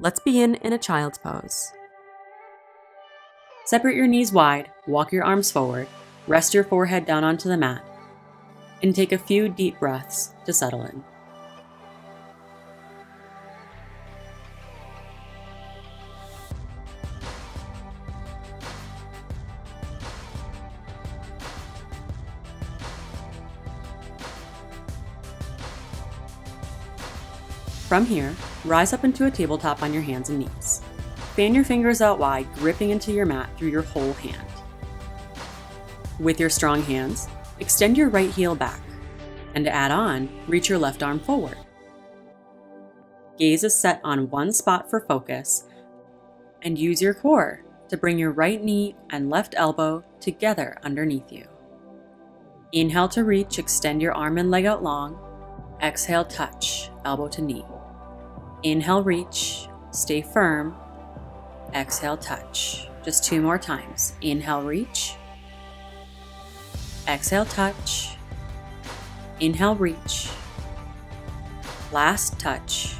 Let's begin in a child's pose. Separate your knees wide, walk your arms forward, rest your forehead down onto the mat, and take a few deep breaths to settle in. From here, rise up into a tabletop on your hands and knees. Fan your fingers out wide, gripping into your mat through your whole hand. With your strong hands, extend your right heel back, and to add on, reach your left arm forward. Gaze is set on one spot for focus, and use your core to bring your right knee and left elbow together underneath you. Inhale to reach, extend your arm and leg out long. Exhale, touch, elbow to knee. Inhale, reach, stay firm. Exhale, touch. Just 2 more times. Inhale, reach. Exhale, touch. Inhale, reach. Last touch.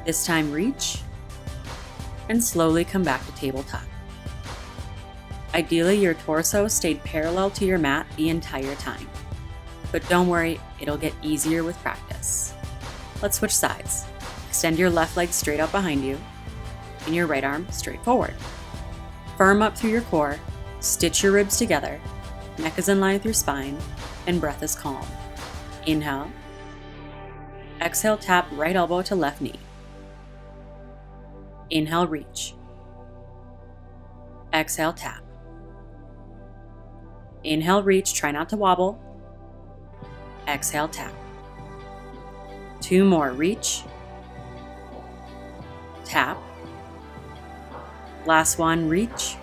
This time, reach. And slowly come back to tabletop. Ideally, your torso stayed parallel to your mat the entire time. But don't worry, it'll get easier with practice. Let's switch sides. Extend your left leg straight out behind you, and your right arm straight forward. Firm up through your core, stitch your ribs together, neck is in line with your spine, and breath is calm. Inhale. Exhale, tap right elbow to left knee. Inhale, reach. Exhale, tap. Inhale, reach, try not to wobble. Exhale, tap. 2 more, reach. Tap. Last one, reach.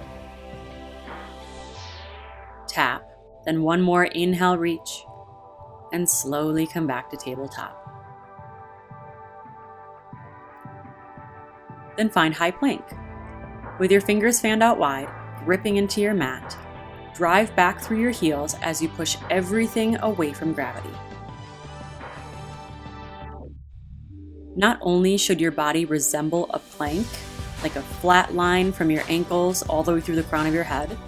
Tap. Then 1 more, inhale, reach. And slowly come back to tabletop. Then find high plank. With your fingers fanned out wide, gripping into your mat, drive back through your heels as you push everything away from gravity. Not only should your body resemble a plank, like a flat line from your ankles all the way through the crown of your head,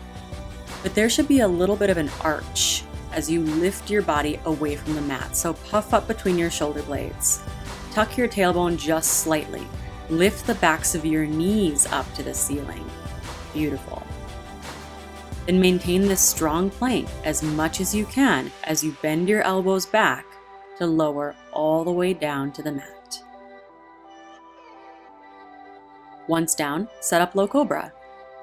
but there should be a little bit of an arch as you lift your body away from the mat. So puff up between your shoulder blades. Tuck your tailbone just slightly. Lift the backs of your knees up to the ceiling. Beautiful. Then maintain this strong plank as much as you can as you bend your elbows back to lower all the way down to the mat. Once down, set up low cobra.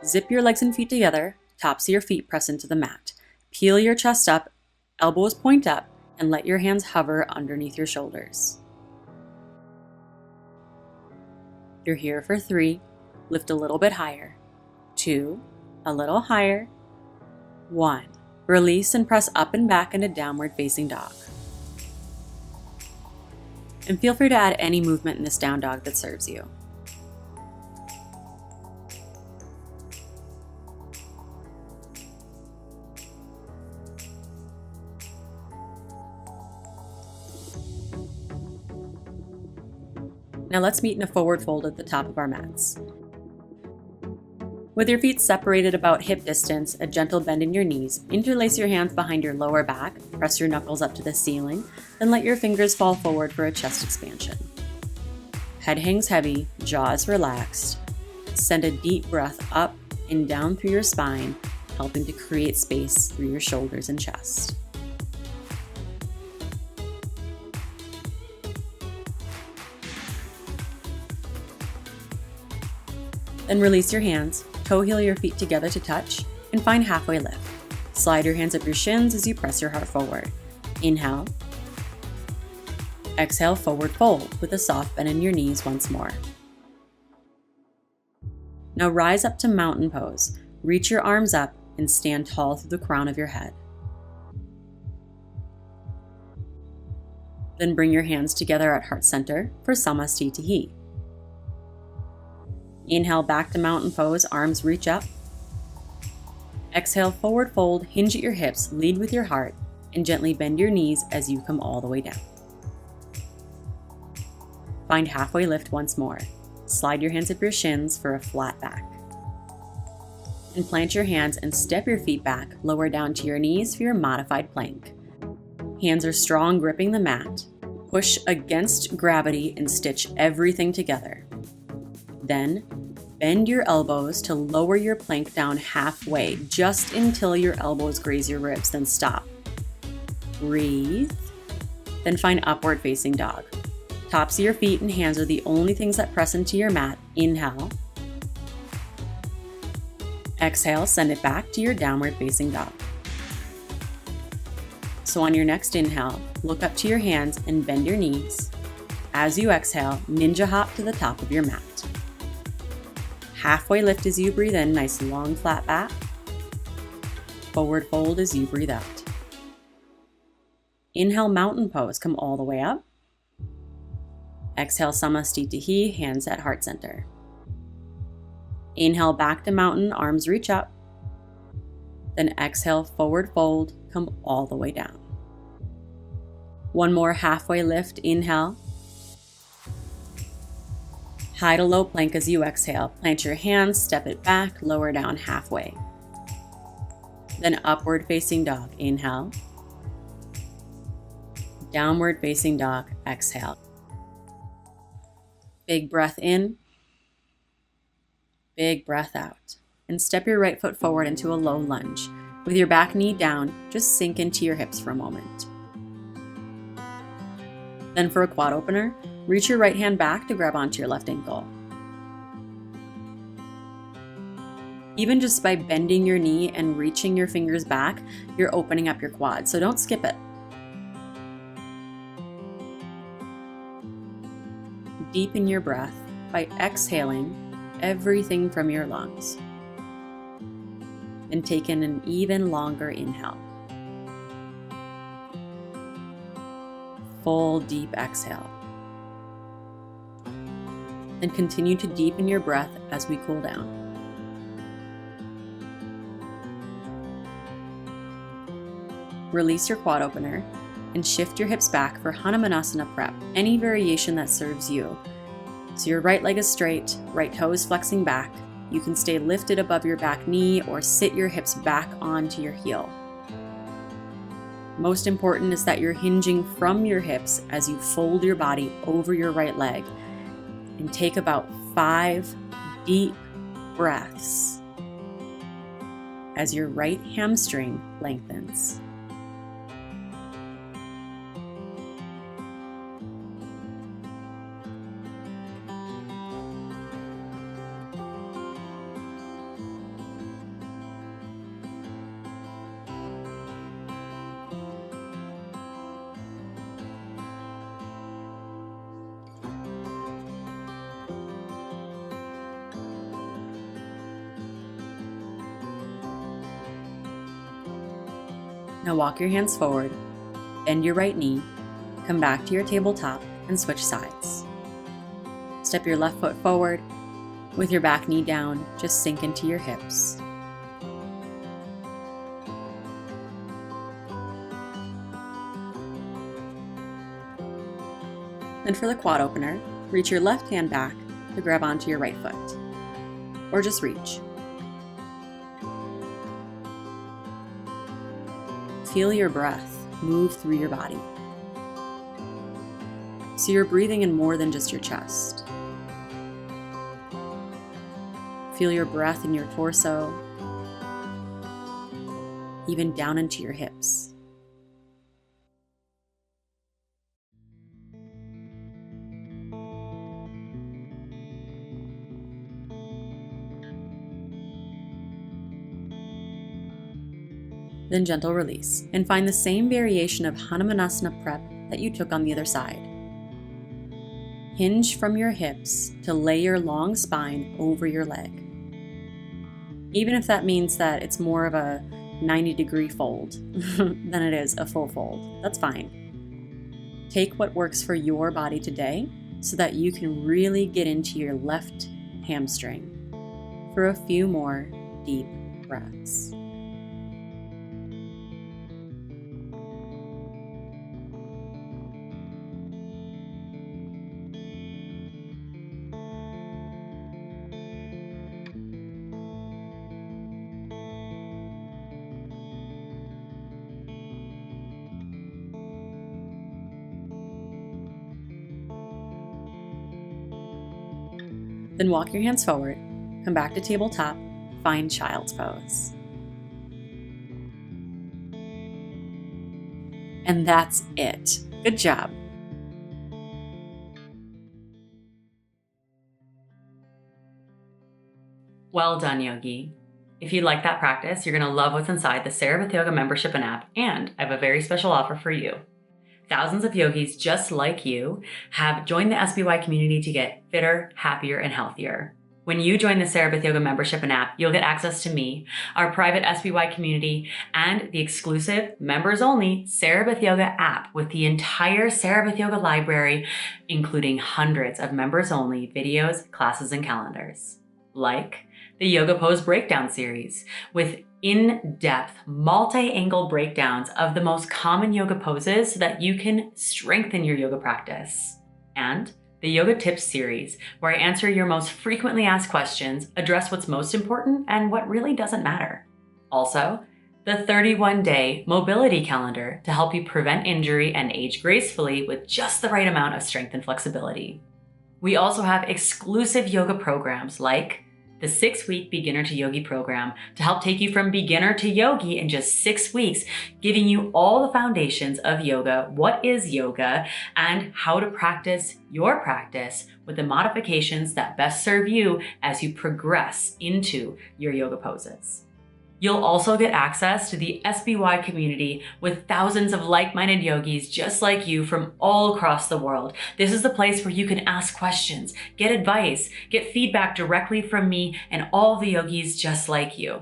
Zip your legs and feet together, tops of your feet press into the mat. Peel your chest up, elbows point up, and let your hands hover underneath your shoulders. You're here for 3. Lift a little bit higher. 2, a little higher. 1. Release and press up and back into downward facing dog. And feel free to add any movement in this down dog that serves you. Now let's meet in a forward fold at the top of our mats. With your feet separated about hip distance, a gentle bend in your knees, interlace your hands behind your lower back, press your knuckles up to the ceiling, then let your fingers fall forward for a chest expansion. Head hangs heavy, jaw is relaxed. Send a deep breath up and down through your spine, helping to create space through your shoulders and chest. Then release your hands, toe heel your feet together to touch, and find halfway lift. Slide your hands up your shins as you press your heart forward. Inhale. Exhale, forward fold with a soft bend in your knees once more. Now rise up to mountain pose. Reach your arms up and stand tall through the crown of your head. Then bring your hands together at heart center for Samastitihi. Inhale back to mountain pose, arms reach up. Exhale, forward fold, hinge at your hips, lead with your heart, and gently bend your knees as you come all the way down. Find halfway lift once more. slide your hands up your shins for a flat back. And plant your hands and step your feet back, lower down to your knees for your modified plank. Hands are strong, gripping the mat. Push against gravity and stitch everything together. Then, bend your elbows to lower your plank down halfway, just until your elbows graze your ribs, then stop. Breathe. Then find upward facing dog. Tops of your feet and hands are the only things that press into your mat. Inhale. Exhale, send it back to your downward facing dog. So on your next inhale, look up to your hands and bend your knees. As you exhale, ninja hop to the top of your mat. Halfway lift as you breathe in, nice long flat back. Forward fold as you breathe out. Inhale, mountain pose, come all the way up. Exhale, Samastitihi, hands at heart center. Inhale, back to mountain, arms reach up. Then exhale, forward fold, come all the way down. One more halfway lift, inhale. High to low plank as you exhale. Plant your hands, step it back, lower down halfway. Then upward facing dog, inhale. Downward facing dog, exhale. Big breath in. Big breath out. And step your right foot forward into a low lunge. With your back knee down, just sink into your hips for a moment. Then for a quad opener, reach your right hand back to grab onto your left ankle. Even just by bending your knee and reaching your fingers back, you're opening up your quad, so don't skip it. Deepen your breath by exhaling everything from your lungs. And take in an even longer inhale. Full deep exhale. And continue to deepen your breath as we cool down. Release your quad opener and shift your hips back for Hanumanasana prep, any variation that serves you. So your right leg is straight, right toe is flexing back. You can stay lifted above your back knee or sit your hips back onto your heel. Most important is that you're hinging from your hips as you fold your body over your right leg and take about 5 deep breaths as your right hamstring lengthens. Now walk your hands forward, bend your right knee, come back to your tabletop and switch sides. Step your left foot forward, with your back knee down, just sink into your hips. Then for the quad opener, reach your left hand back to grab onto your right foot, or just reach. Feel your breath move through your body. So you're breathing in more than just your chest. Feel your breath in your torso, even down into your hips. Then gentle release, and find the same variation of Hanumanasana prep that you took on the other side. Hinge from your hips to lay your long spine over your leg. Even if that means that it's more of a 90-degree fold than it is a full fold, that's fine. Take what works for your body today so that you can really get into your left hamstring for a few more deep breaths. Then walk your hands forward, come back to tabletop, find child's pose. And that's it. Good job. Well done, Yogi. If you like that practice, you're going to love what's inside the SarahBethYoga membership and app, and I have a very special offer for you. Thousands of yogis just like you have joined the SBY community to get fitter, happier, and healthier. When you join the SarahBethYoga membership and app, you'll get access to me, our private SBY community, and the exclusive members-only SarahBethYoga app with the entire SarahBethYoga library, including hundreds of members-only videos, classes, and calendars. Like the Yoga Pose Breakdown series with in-depth, multi-angle breakdowns of the most common yoga poses so that you can strengthen your yoga practice. And the Yoga Tips series, where I answer your most frequently asked questions, address what's most important and what really doesn't matter. Also, the 31-day mobility calendar to help you prevent injury and age gracefully with just the right amount of strength and flexibility. We also have exclusive yoga programs like the 6-week Beginner to Yogi program to help take you from beginner to yogi in just 6 weeks, giving you all the foundations of yoga, what is yoga, and how to practice your practice with the modifications that best serve you as you progress into your yoga poses. You'll also get access to the SBY community with thousands of like-minded yogis just like you from all across the world. This is the place where you can ask questions, get advice, get feedback directly from me and all the yogis just like you.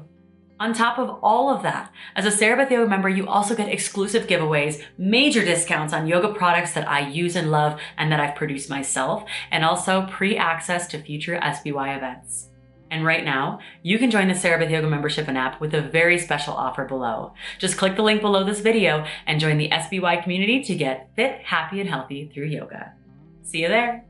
On top of all of that, as a SarahBethYoga member, you also get exclusive giveaways, major discounts on yoga products that I use and love and that I've produced myself, and also pre-access to future SBY events. And right now, you can join the SarahBethYoga membership and app with a very special offer below. Just click the link below this video and join the SBY community to get fit, happy, and healthy through yoga. See you there.